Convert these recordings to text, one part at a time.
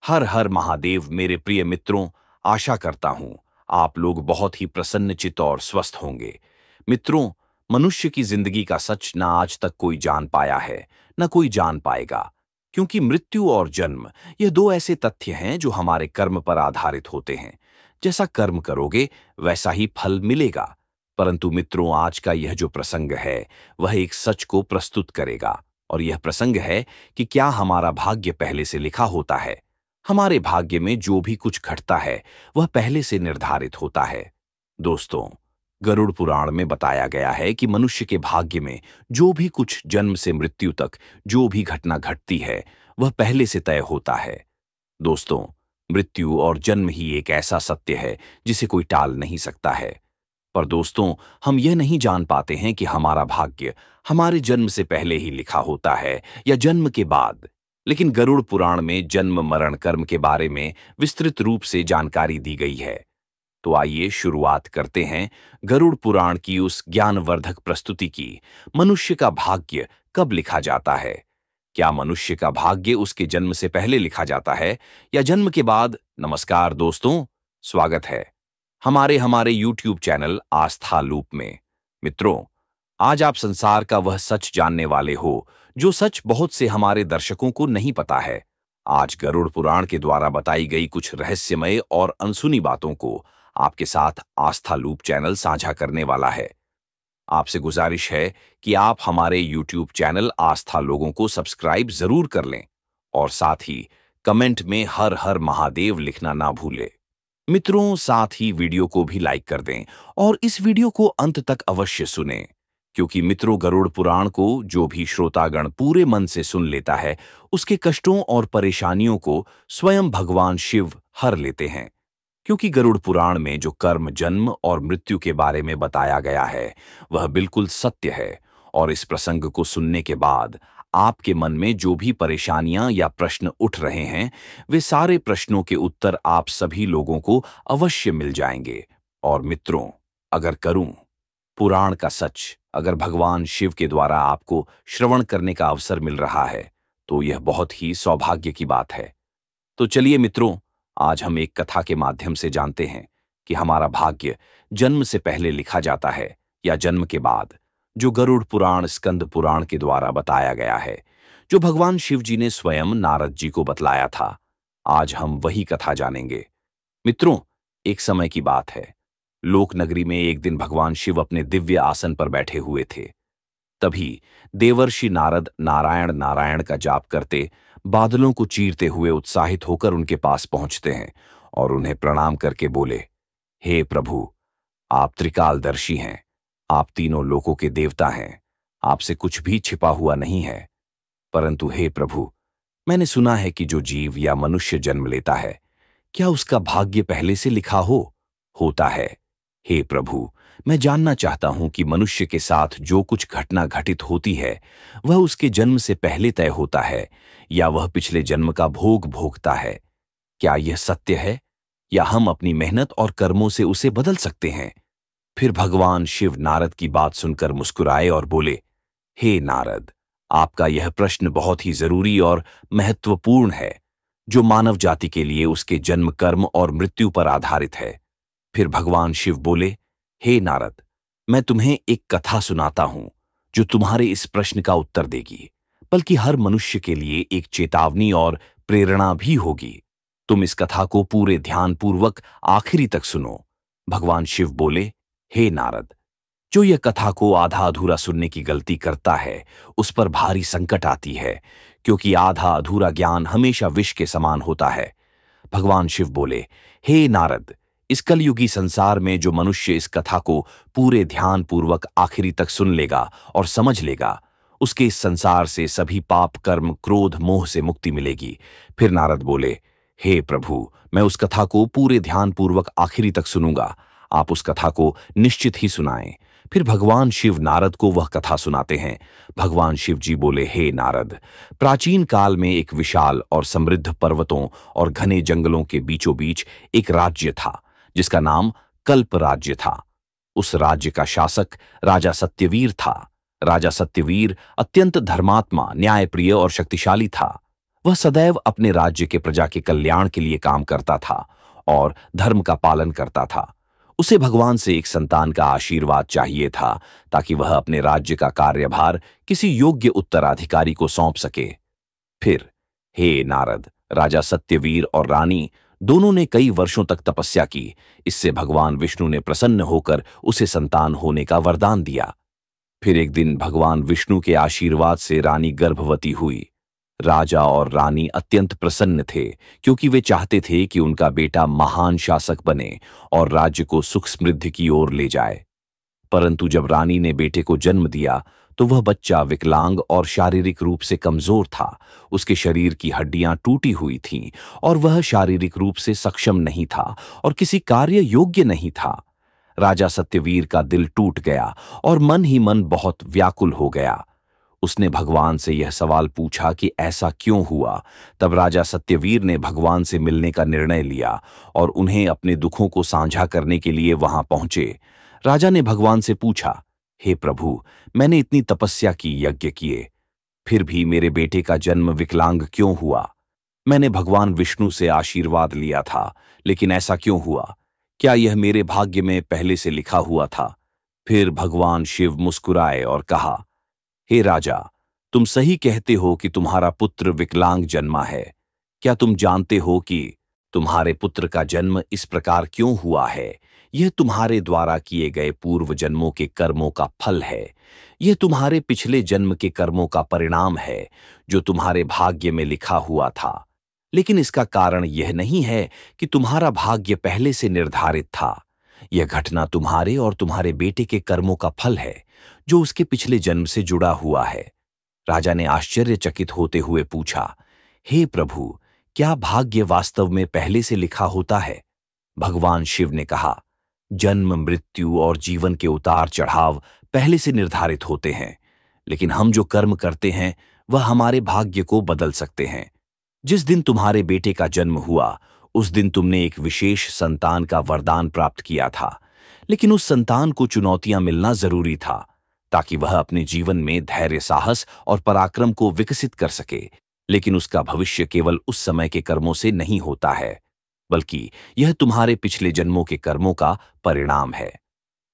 हर हर महादेव मेरे प्रिय मित्रों। आशा करता हूं आप लोग बहुत ही प्रसन्नचित्त और स्वस्थ होंगे। मित्रों, मनुष्य की जिंदगी का सच ना आज तक कोई जान पाया है, न कोई जान पाएगा। क्योंकि मृत्यु और जन्म ये दो ऐसे तथ्य हैं जो हमारे कर्म पर आधारित होते हैं। जैसा कर्म करोगे वैसा ही फल मिलेगा। परंतु मित्रों, आज का यह जो प्रसंग है वह एक सच को प्रस्तुत करेगा। और यह प्रसंग है कि क्या हमारा भाग्य पहले से लिखा होता है। हमारे भाग्य में जो भी कुछ घटता है वह पहले से निर्धारित होता है। दोस्तों, गरुड़ पुराण में बताया गया है कि मनुष्य के भाग्य में जो भी कुछ जन्म से मृत्यु तक जो भी घटना घटती है वह पहले से तय होता है। दोस्तों, मृत्यु और जन्म ही एक ऐसा सत्य है जिसे कोई टाल नहीं सकता है। पर दोस्तों, हम यह नहीं जान पाते हैं कि हमारा भाग्य हमारे जन्म से पहले ही लिखा होता है या जन्म के बाद। लेकिन गरुड़ पुराण में जन्म मरण कर्म के बारे में विस्तृत रूप से जानकारी दी गई है। तो आइए शुरुआत करते हैं गरुड़ पुराण की उस ज्ञानवर्धक प्रस्तुति की। मनुष्य का भाग्य कब लिखा जाता है? क्या मनुष्य का भाग्य उसके जन्म से पहले लिखा जाता है या जन्म के बाद? नमस्कार दोस्तों, स्वागत है हमारे हमारे YouTube चैनल आस्था लूप में। मित्रों, आज आप संसार का वह सच जानने वाले हो जो सच बहुत से हमारे दर्शकों को नहीं पता है। आज गरुड़ पुराण के द्वारा बताई गई कुछ रहस्यमय और अनसुनी बातों को आपके साथ आस्था लूप चैनल साझा करने वाला है। आपसे गुजारिश है कि आप हमारे YouTube चैनल आस्था लोगों को सब्सक्राइब जरूर कर लें और साथ ही कमेंट में हर हर महादेव लिखना ना भूलें। मित्रों, साथ ही वीडियो को भी लाइक कर दें और इस वीडियो को अंत तक अवश्य सुनें। क्योंकि मित्रों, गरुड़ पुराण को जो भी श्रोतागण पूरे मन से सुन लेता है उसके कष्टों और परेशानियों को स्वयं भगवान शिव हर लेते हैं। क्योंकि गरुड़ पुराण में जो कर्म, जन्म और मृत्यु के बारे में बताया गया है वह बिल्कुल सत्य है। और इस प्रसंग को सुनने के बाद आपके मन में जो भी परेशानियां या प्रश्न उठ रहे हैं वे सारे प्रश्नों के उत्तर आप सभी लोगों को अवश्य मिल जाएंगे। और मित्रों, अगर करूं पुराण का सच अगर भगवान शिव के द्वारा आपको श्रवण करने का अवसर मिल रहा है तो यह बहुत ही सौभाग्य की बात है। तो चलिए मित्रों, आज हम एक कथा के माध्यम से जानते हैं कि हमारा भाग्य जन्म से पहले लिखा जाता है या जन्म के बाद, जो गरुड़ पुराण स्कंद पुराण के द्वारा बताया गया है, जो भगवान शिव जी ने स्वयं नारद जी को बतलाया था। आज हम वही कथा जानेंगे। मित्रों, एक समय की बात है। लोक नगरी में एक दिन भगवान शिव अपने दिव्य आसन पर बैठे हुए थे। तभी देवर्षि नारद नारायण नारायण का जाप करते बादलों को चीरते हुए उत्साहित होकर उनके पास पहुंचते हैं और उन्हें प्रणाम करके बोले, हे प्रभु, आप त्रिकालदर्शी हैं, आप तीनों लोकों के देवता हैं, आपसे कुछ भी छिपा हुआ नहीं है। परंतु हे प्रभु, मैंने सुना है कि जो जीव या मनुष्य जन्म लेता है क्या उसका भाग्य पहले से लिखा होता है। हे प्रभु, मैं जानना चाहता हूं कि मनुष्य के साथ जो कुछ घटना घटित होती है वह उसके जन्म से पहले तय होता है या वह पिछले जन्म का भोग भोगता है। क्या यह सत्य है या हम अपनी मेहनत और कर्मों से उसे बदल सकते हैं? फिर भगवान शिव नारद की बात सुनकर मुस्कुराए और बोले, हे नारद, आपका यह प्रश्न बहुत ही जरूरी और महत्वपूर्ण है, जो मानव जाति के लिए उसके जन्म, कर्म और मृत्यु पर आधारित है। फिर भगवान शिव बोले, हे नारद, मैं तुम्हें एक कथा सुनाता हूं जो तुम्हारे इस प्रश्न का उत्तर देगी, बल्कि हर मनुष्य के लिए एक चेतावनी और प्रेरणा भी होगी। तुम इस कथा को पूरे ध्यानपूर्वक आखिरी तक सुनो। भगवान शिव बोले, हे नारद, जो यह कथा को आधा अधूरा सुनने की गलती करता है उस पर भारी संकट आती है, क्योंकि आधा अधूरा ज्ञान हमेशा विष के समान होता है। भगवान शिव बोले, हे नारद, इस कलयुगी संसार में जो मनुष्य इस कथा को पूरे ध्यान पूर्वक आखिरी तक सुन लेगा और समझ लेगा, उसके इस संसार से सभी पाप, कर्म, क्रोध, मोह से मुक्ति मिलेगी। फिर नारद बोले, हे प्रभु, मैं उस कथा को पूरे ध्यान पूर्वक आखिरी तक सुनूंगा, आप उस कथा को निश्चित ही सुनाएं। फिर भगवान शिव नारद को वह कथा सुनाते हैं। भगवान शिव जी बोले, हे नारद, प्राचीन काल में एक विशाल और समृद्ध पर्वतों और घने जंगलों के बीचों बीच एक राज्य था जिसका नाम कल्प राज्य था। उस राज्य का शासक राजा सत्यवीर था। राजा सत्यवीर अत्यंत धर्मात्मा, न्यायप्रिय और शक्तिशाली था। वह सदैव अपने राज्य के प्रजा के कल्याण के लिए काम करता था और धर्म का पालन करता था। उसे भगवान से एक संतान का आशीर्वाद चाहिए था ताकि वह अपने राज्य का कार्यभार किसी योग्य उत्तराधिकारी को सौंप सके। फिर हे नारद, राजा सत्यवीर और रानी दोनों ने कई वर्षों तक तपस्या की। इससे भगवान विष्णु ने प्रसन्न होकर उसे संतान होने का वरदान दिया। फिर एक दिन भगवान विष्णु के आशीर्वाद से रानी गर्भवती हुई। राजा और रानी अत्यंत प्रसन्न थे क्योंकि वे चाहते थे कि उनका बेटा महान शासक बने और राज्य को सुख समृद्धि की ओर ले जाए। परंतु जब रानी ने बेटे को जन्म दिया तो वह बच्चा विकलांग और शारीरिक रूप से कमजोर था। उसके शरीर की हड्डियां टूटी हुई थीं और वह शारीरिक रूप से सक्षम नहीं था और किसी कार्य योग्य नहीं था। राजा सत्यवीर का दिल टूट गया और मन ही मन बहुत व्याकुल हो गया। उसने भगवान से यह सवाल पूछा कि ऐसा क्यों हुआ। तब राजा सत्यवीर ने भगवान से मिलने का निर्णय लिया और उन्हें अपने दुखों को साझा करने के लिए वहां पहुंचे। राजा ने भगवान से पूछा, हे प्रभु, मैंने इतनी तपस्या की, यज्ञ किए, फिर भी मेरे बेटे का जन्म विकलांग क्यों हुआ? मैंने भगवान विष्णु से आशीर्वाद लिया था, लेकिन ऐसा क्यों हुआ? क्या यह मेरे भाग्य में पहले से लिखा हुआ था? फिर भगवान शिव मुस्कुराए और कहा, हे राजा, तुम सही कहते हो कि तुम्हारा पुत्र विकलांग जन्मा है। क्या तुम जानते हो कि तुम्हारे पुत्र का जन्म इस प्रकार क्यों हुआ है? यह तुम्हारे द्वारा किए गए पूर्व जन्मों के कर्मों का फल है। यह तुम्हारे पिछले जन्म के कर्मों का परिणाम है जो तुम्हारे भाग्य में लिखा हुआ था। लेकिन इसका कारण यह नहीं है कि तुम्हारा भाग्य पहले से निर्धारित था। यह घटना तुम्हारे और तुम्हारे बेटे के कर्मों का फल है जो उसके पिछले जन्म से जुड़ा हुआ है। राजा ने आश्चर्यचकित होते हुए पूछा, हे प्रभु, क्या भाग्य वास्तव में पहले से लिखा होता है? भगवान शिव ने कहा, जन्म, मृत्यु और जीवन के उतार चढ़ाव पहले से निर्धारित होते हैं, लेकिन हम जो कर्म करते हैं वह हमारे भाग्य को बदल सकते हैं। जिस दिन तुम्हारे बेटे का जन्म हुआ उस दिन तुमने एक विशेष संतान का वरदान प्राप्त किया था, लेकिन उस संतान को चुनौतियां मिलना जरूरी था ताकि वह अपने जीवन में धैर्य, साहस और पराक्रम को विकसित कर सके। लेकिन उसका भविष्य केवल उस समय के कर्मों से नहीं होता है, बल्कि यह तुम्हारे पिछले जन्मों के कर्मों का परिणाम है।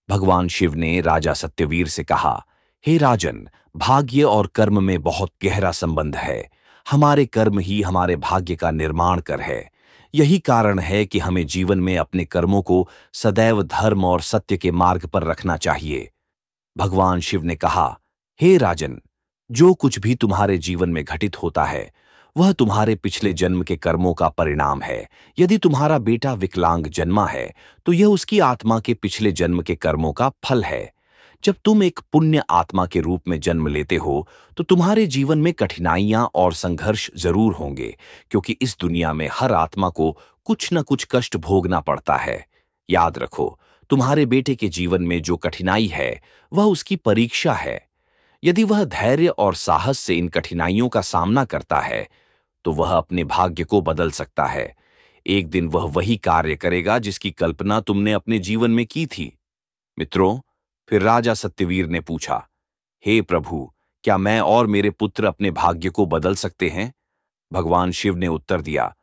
भगवान शिव ने राजा सत्यवीर से कहा, हे राजन, भाग्य और कर्म में बहुत गहरा संबंध है। हमारे कर्म ही हमारे भाग्य का निर्माण कर है। यही कारण है कि हमें जीवन में अपने कर्मों को सदैव धर्म और सत्य के मार्ग पर रखना चाहिए। भगवान शिव ने कहा, हे राजन, जो कुछ भी तुम्हारे जीवन में घटित होता है वह तुम्हारे पिछले जन्म के कर्मों का परिणाम है। यदि तुम्हारा बेटा विकलांग जन्मा है तो यह उसकी आत्मा के पिछले जन्म के कर्मों का फल है। जब तुम एक पुण्य आत्मा के रूप में जन्म लेते हो तो तुम्हारे जीवन में कठिनाइयां और संघर्ष जरूर होंगे, क्योंकि इस दुनिया में हर आत्मा को कुछ न कुछ कष्ट भोगना पड़ता है। याद रखो, तुम्हारे बेटे के जीवन में जो कठिनाई है वह उसकी परीक्षा है। यदि वह धैर्य और साहस से इन कठिनाइयों का सामना करता है तो वह अपने भाग्य को बदल सकता है। एक दिन वह वही कार्य करेगा जिसकी कल्पना तुमने अपने जीवन में की थी। मित्रों, फिर राजा सत्यवीर ने पूछा, हे प्रभु, क्या मैं और मेरे पुत्र अपने भाग्य को बदल सकते हैं? भगवान शिव ने उत्तर दिया,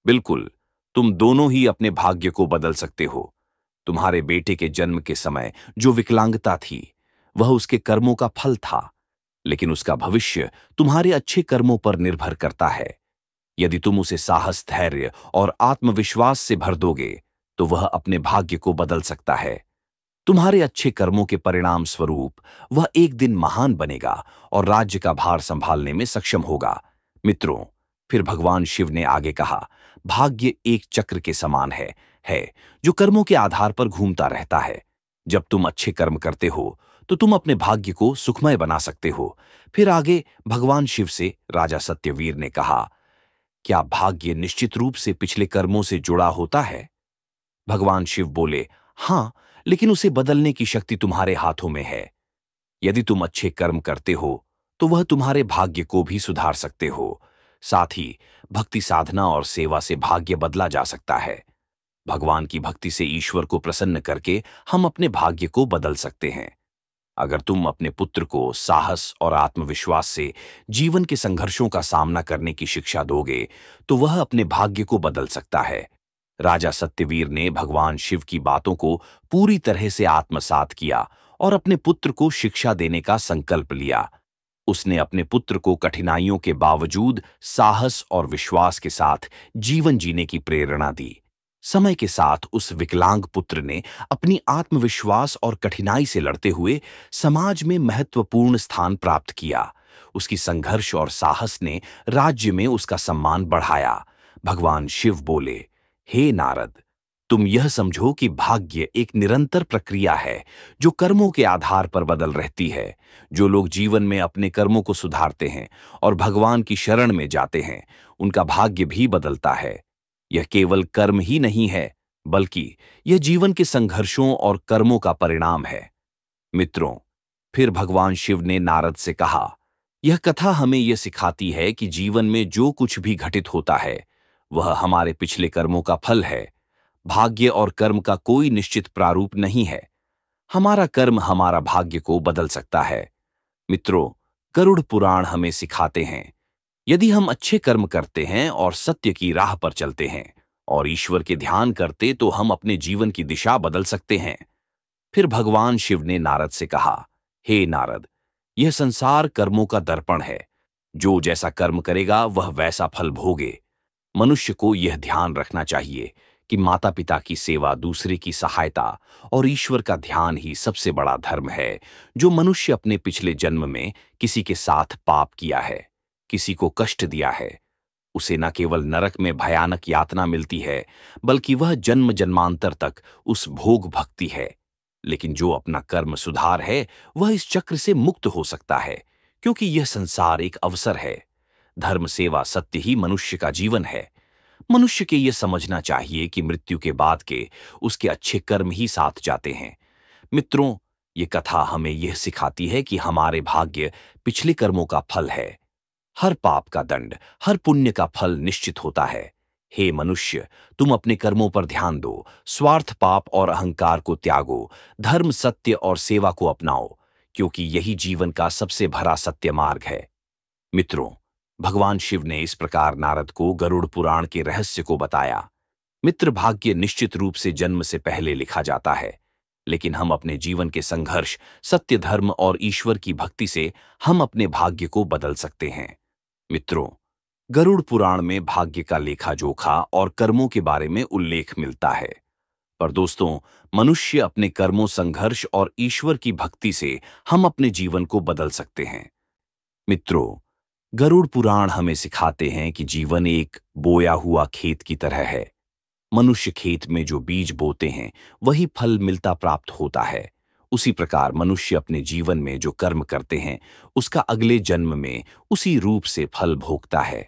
बिल्कुल, तुम दोनों ही अपने भाग्य को बदल सकते हो। तुम्हारे बेटे के जन्म के समय जो विकलांगता थी वह उसके कर्मों का फल था, लेकिन उसका भविष्य तुम्हारे अच्छे कर्मों पर निर्भर करता है। यदि तुम उसे साहस, धैर्य और आत्मविश्वास से भर दोगे तो वह अपने भाग्य को बदल सकता है। तुम्हारे अच्छे कर्मों के परिणाम स्वरूप वह एक दिन महान बनेगा और राज्य का भार संभालने में सक्षम होगा। मित्रों, फिर भगवान शिव ने आगे कहा, भाग्य एक चक्र के समान है जो कर्मों के आधार पर घूमता रहता है। जब तुम अच्छे कर्म करते हो तो तुम अपने भाग्य को सुखमय बना सकते हो। फिर आगे भगवान शिव से राजा सत्यवीर ने कहा, क्या भाग्य निश्चित रूप से पिछले कर्मों से जुड़ा होता है? भगवान शिव बोले, हां, लेकिन उसे बदलने की शक्ति तुम्हारे हाथों में है। यदि तुम अच्छे कर्म करते हो तो वह तुम्हारे भाग्य को भी सुधार सकते हो। साथ ही भक्ति, साधना और सेवा से भाग्य बदला जा सकता है। भगवान की भक्ति से ईश्वर को प्रसन्न करके हम अपने भाग्य को बदल सकते हैं। अगर तुम अपने पुत्र को साहस और आत्मविश्वास से जीवन के संघर्षों का सामना करने की शिक्षा दोगे, तो वह अपने भाग्य को बदल सकता है। राजा सत्यवीर ने भगवान शिव की बातों को पूरी तरह से आत्मसात किया और अपने पुत्र को शिक्षा देने का संकल्प लिया। उसने अपने पुत्र को कठिनाइयों के बावजूद साहस और विश्वास के साथ जीवन जीने की प्रेरणा दी। समय के साथ उस विकलांग पुत्र ने अपनी आत्मविश्वास और कठिनाई से लड़ते हुए समाज में महत्वपूर्ण स्थान प्राप्त किया। उसकी संघर्ष और साहस ने राज्य में उसका सम्मान बढ़ाया। भगवान शिव बोले, हे नारद, तुम यह समझो कि भाग्य एक निरंतर प्रक्रिया है जो कर्मों के आधार पर बदल रहती है। जो लोग जीवन में अपने कर्मों को सुधारते हैं और भगवान की शरण में जाते हैं, उनका भाग्य भी बदलता है। यह केवल कर्म ही नहीं है, बल्कि यह जीवन के संघर्षों और कर्मों का परिणाम है। मित्रों, फिर भगवान शिव ने नारद से कहा, यह कथा हमें यह सिखाती है कि जीवन में जो कुछ भी घटित होता है, वह हमारे पिछले कर्मों का फल है। भाग्य और कर्म का कोई निश्चित प्रारूप नहीं है। हमारा कर्म हमारा भाग्य को बदल सकता है। मित्रों, गरुड़ पुराण हमें सिखाते हैं, यदि हम अच्छे कर्म करते हैं और सत्य की राह पर चलते हैं और ईश्वर के ध्यान करते, तो हम अपने जीवन की दिशा बदल सकते हैं। फिर भगवान शिव ने नारद से कहा, हे नारद, यह संसार कर्मों का दर्पण है। जो जैसा कर्म करेगा वह वैसा फल भोगे। मनुष्य को यह ध्यान रखना चाहिए कि माता पिता की सेवा, दूसरे की सहायता और ईश्वर का ध्यान ही सबसे बड़ा धर्म है। जो मनुष्य अपने पिछले जन्म में किसी के साथ पाप किया है, किसी को कष्ट दिया है, उसे न केवल नरक में भयानक यातना मिलती है, बल्कि वह जन्म जन्मांतर तक उस भोग भक्ति है। लेकिन जो अपना कर्म सुधार है, वह इस चक्र से मुक्त हो सकता है, क्योंकि यह संसार एक अवसर है। धर्म, सेवा, सत्य ही मनुष्य का जीवन है। मनुष्य के यह समझना चाहिए कि मृत्यु के बाद के उसके अच्छे कर्म ही साथ जाते हैं। मित्रों, ये कथा हमें यह सिखाती है कि हमारे भाग्य पिछले कर्मों का फल है। हर पाप का दंड, हर पुण्य का फल निश्चित होता है। हे मनुष्य, तुम अपने कर्मों पर ध्यान दो, स्वार्थ, पाप और अहंकार को त्यागो, धर्म, सत्य और सेवा को अपनाओ, क्योंकि यही जीवन का सबसे भरा सत्य मार्ग है। मित्रों, भगवान शिव ने इस प्रकार नारद को गरुड़ पुराण के रहस्य को बताया। मित्र, भाग्य निश्चित रूप से जन्म से पहले लिखा जाता है, लेकिन हम अपने जीवन के संघर्ष, सत्य, धर्म और ईश्वर की भक्ति से हम अपने भाग्य को बदल सकते हैं। मित्रों, गरुड़ पुराण में भाग्य का लेखा जोखा और कर्मों के बारे में उल्लेख मिलता है। पर दोस्तों, मनुष्य अपने कर्मों, संघर्ष और ईश्वर की भक्ति से हम अपने जीवन को बदल सकते हैं। मित्रों, गरुड़ पुराण हमें सिखाते हैं कि जीवन एक बोया हुआ खेत की तरह है। मनुष्य खेत में जो बीज बोते हैं, वही फल मिलता प्राप्त होता है। उसी प्रकार मनुष्य अपने जीवन में जो कर्म करते हैं, उसका अगले जन्म में उसी रूप से फल भोगता है।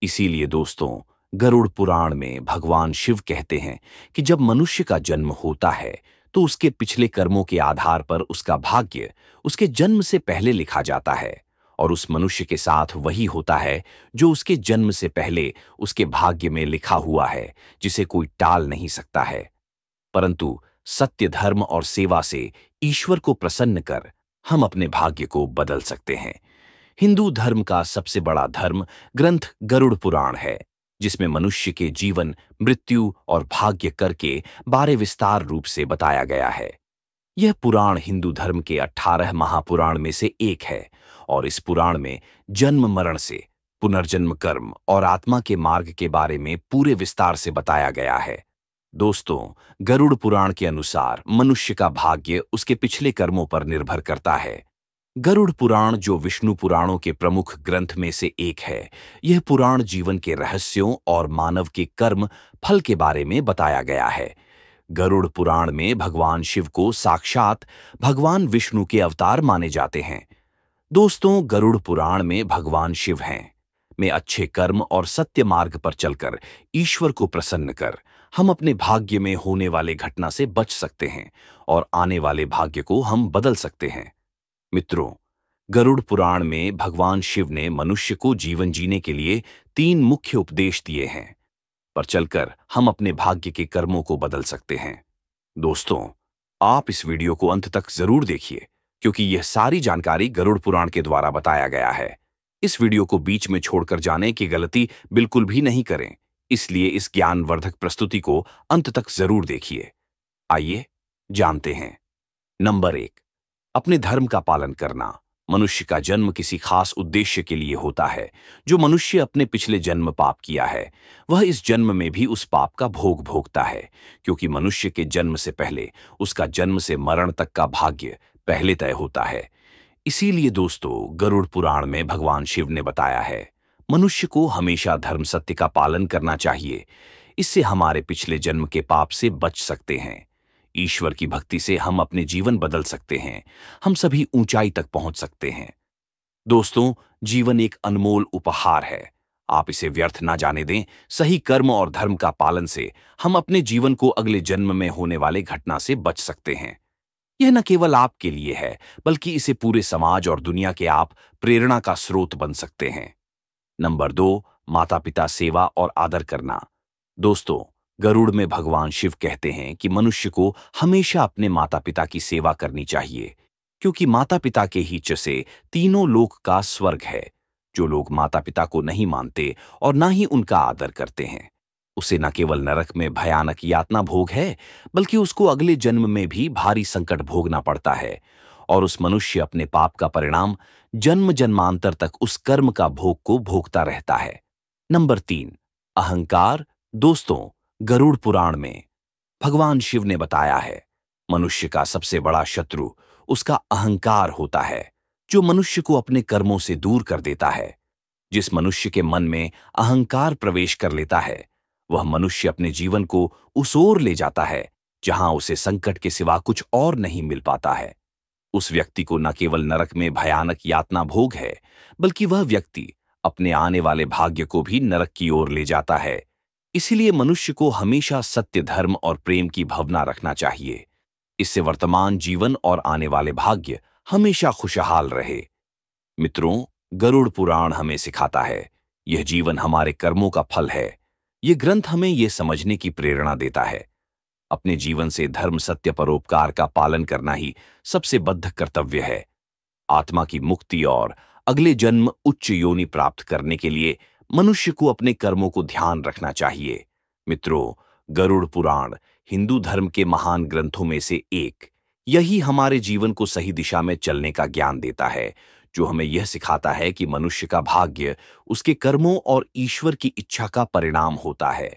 इसीलिए दोस्तों, गरुड़ पुराण में भगवान शिव कहते हैं कि जब मनुष्य का जन्म होता है, तो उसके पिछले कर्मों के आधार पर उसका भाग्य उसके जन्म से पहले लिखा जाता है, और उस मनुष्य के साथ वही होता है जो उसके जन्म से पहले उसके भाग्य में लिखा हुआ है, जिसे कोई टाल नहीं सकता है। परंतु सत्य, धर्म और सेवा से ईश्वर को प्रसन्न कर हम अपने भाग्य को बदल सकते हैं। हिंदू धर्म का सबसे बड़ा धर्म ग्रंथ गरुड़ पुराण है, जिसमें मनुष्य के जीवन, मृत्यु और भाग्य कर के बारे विस्तार रूप से बताया गया है। यह पुराण हिंदू धर्म के 18 महापुराण में से एक है, और इस पुराण में जन्म, मरण से, पुनर्जन्म, कर्म और आत्मा के मार्ग के बारे में पूरे विस्तार से बताया गया है। दोस्तों, गरुड़ पुराण के अनुसार मनुष्य का भाग्य उसके पिछले कर्मों पर निर्भर करता है। गरुड़ पुराण, जो विष्णु पुराणों के प्रमुख ग्रंथ में से एक है, यह पुराण जीवन के रहस्यों और मानव के कर्म फल के बारे में बताया गया है। गरुड़ पुराण में भगवान शिव को साक्षात भगवान विष्णु के अवतार माने जाते हैं। दोस्तों, गरुड़ पुराण में भगवान शिव हैं में अच्छे कर्म और सत्य मार्ग पर चलकर ईश्वर को प्रसन्न कर हम अपने भाग्य में होने वाले घटना से बच सकते हैं और आने वाले भाग्य को हम बदल सकते हैं। मित्रों, गरुड़ पुराण में भगवान शिव ने मनुष्य को जीवन जीने के लिए 3 मुख्य उपदेश दिए हैं, पर चलकर हम अपने भाग्य के कर्मों को बदल सकते हैं। दोस्तों, आप इस वीडियो को अंत तक जरूर देखिए, क्योंकि यह सारी जानकारी गरुड़ पुराण के द्वारा बताया गया है। इस वीडियो को बीच में छोड़कर जाने की गलती बिल्कुल भी नहीं करें, इसलिए इस ज्ञानवर्धक प्रस्तुति को अंत तक जरूर देखिए। आइए जानते हैं। नंबर 1, अपने धर्म का पालन करना। मनुष्य का जन्म किसी खास उद्देश्य के लिए होता है। जो मनुष्य अपने पिछले जन्म पाप किया है, वह इस जन्म में भी उस पाप का भोग भोगता है, क्योंकि मनुष्य के जन्म से पहले उसका जन्म से मरण तक का भाग्य पहले तय होता है। इसीलिए दोस्तों, गरुड़ पुराण में भगवान शिव ने बताया है, मनुष्य को हमेशा धर्म सत्य का पालन करना चाहिए। इससे हमारे पिछले जन्म के पाप से बच सकते हैं। ईश्वर की भक्ति से हम अपने जीवन बदल सकते हैं। हम सभी ऊंचाई तक पहुंच सकते हैं। दोस्तों, जीवन एक अनमोल उपहार है। आप इसे व्यर्थ ना जाने दें। सही कर्म और धर्म का पालन से हम अपने जीवन को अगले जन्म में होने वाले घटना से बच सकते हैं। यह न केवल आपके लिए है, बल्कि इसे पूरे समाज और दुनिया के आप प्रेरणा का स्रोत बन सकते हैं। नंबर 2, माता पिता सेवा और आदर करना। दोस्तों, गरुड़ में भगवान शिव कहते हैं कि मनुष्य को हमेशा अपने माता पिता की सेवा करनी चाहिए, क्योंकि माता पिता के ही से तीनों लोक का स्वर्ग है। जो लोग माता पिता को नहीं मानते और ना ही उनका आदर करते हैं, उसे न केवल नरक में भयानक यातना भोग है, बल्कि उसको अगले जन्म में भी भारी संकट भोगना पड़ता है। और उस मनुष्य अपने पाप का परिणाम जन्म जन्मांतर तक उस कर्म का भोग को भोगता रहता है। नंबर 3, अहंकार। दोस्तों, गरुड़ पुराण में भगवान शिव ने बताया है, मनुष्य का सबसे बड़ा शत्रु उसका अहंकार होता है, जो मनुष्य को अपने कर्मों से दूर कर देता है। जिस मनुष्य के मन में अहंकार प्रवेश कर लेता है, वह मनुष्य अपने जीवन को उस ओर ले जाता है जहां उसे संकट के सिवा कुछ और नहीं मिल पाता है। उस व्यक्ति को न केवल नरक में भयानक यातना भोग है, बल्कि वह व्यक्ति अपने आने वाले भाग्य को भी नरक की ओर ले जाता है। इसीलिए मनुष्य को हमेशा सत्य, धर्म और प्रेम की भावना रखना चाहिए। इससे वर्तमान जीवन और आने वाले भाग्य हमेशा खुशहाल रहे। मित्रों, गरुड़ पुराण हमें सिखाता है, यह जीवन हमारे कर्मों का फल है। यह ग्रंथ हमें यह समझने की प्रेरणा देता है, अपने जीवन से धर्म, सत्य, परोपकार का पालन करना ही सबसे बद्ध कर्तव्य है। आत्मा की मुक्ति और अगले जन्म उच्च योनि प्राप्त करने के लिए मनुष्य को अपने कर्मों को ध्यान रखना चाहिए। मित्रों, गरुड़ पुराण हिंदू धर्म के महान ग्रंथों में से एक। यही हमारे जीवन को सही दिशा में चलने का ज्ञान देता है, जो हमें यह सिखाता है कि मनुष्य का भाग्य उसके कर्मों और ईश्वर की इच्छा का परिणाम होता है।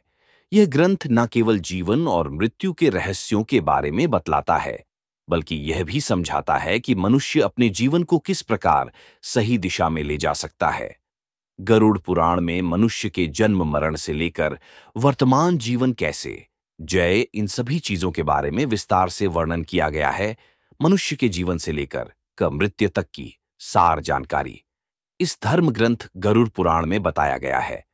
यह ग्रंथ न केवल जीवन और मृत्यु के रहस्यों के बारे में बतलाता है, बल्कि यह भी समझाता है कि मनुष्य अपने जीवन को किस प्रकार सही दिशा में ले जा सकता है। गरुड़ पुराण में मनुष्य के जन्म मरण से लेकर वर्तमान जीवन कैसे जय, इन सभी चीजों के बारे में विस्तार से वर्णन किया गया है। मनुष्य के जीवन से लेकर मृत्यु तक की सार जानकारी इस धर्म ग्रंथ गरुड़ पुराण में बताया गया है।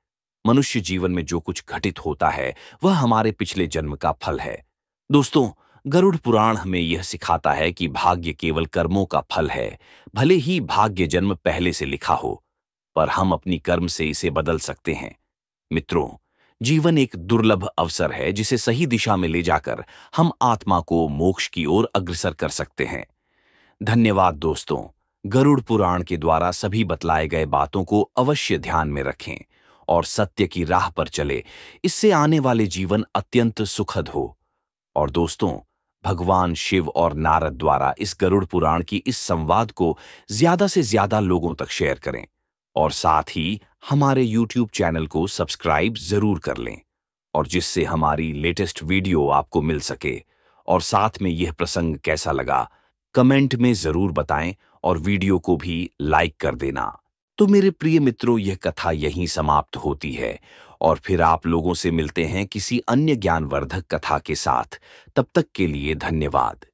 मनुष्य जीवन में जो कुछ घटित होता है, वह हमारे पिछले जन्म का फल है। दोस्तों, गरुड़ पुराण हमें यह सिखाता है कि भाग्य केवल कर्मों का फल है। भले ही भाग्य जन्म पहले से लिखा हो, पर हम अपनी कर्म से इसे बदल सकते हैं। मित्रों, जीवन एक दुर्लभ अवसर है, जिसे सही दिशा में ले जाकर हम आत्मा को मोक्ष की ओर अग्रसर कर सकते हैं। धन्यवाद दोस्तों। गरुड़ पुराण के द्वारा सभी बतलाए गए बातों को अवश्य ध्यान में रखें और सत्य की राह पर चले। इससे आने वाले जीवन अत्यंत सुखद हो। और दोस्तों, भगवान शिव और नारद द्वारा इस गरुड़ पुराण की इस संवाद को ज्यादा से ज्यादा लोगों तक शेयर करें और साथ ही हमारे YouTube चैनल को सब्सक्राइब जरूर कर लें, और जिससे हमारी लेटेस्ट वीडियो आपको मिल सके। और साथ में यह प्रसंग कैसा लगा, कमेंट में जरूर बताएं और वीडियो को भी लाइक कर देना। तो मेरे प्रिय मित्रों, यह कथा यहीं समाप्त होती है और फिर आप लोगों से मिलते हैं किसी अन्य ज्ञानवर्धक कथा के साथ। तब तक के लिए धन्यवाद।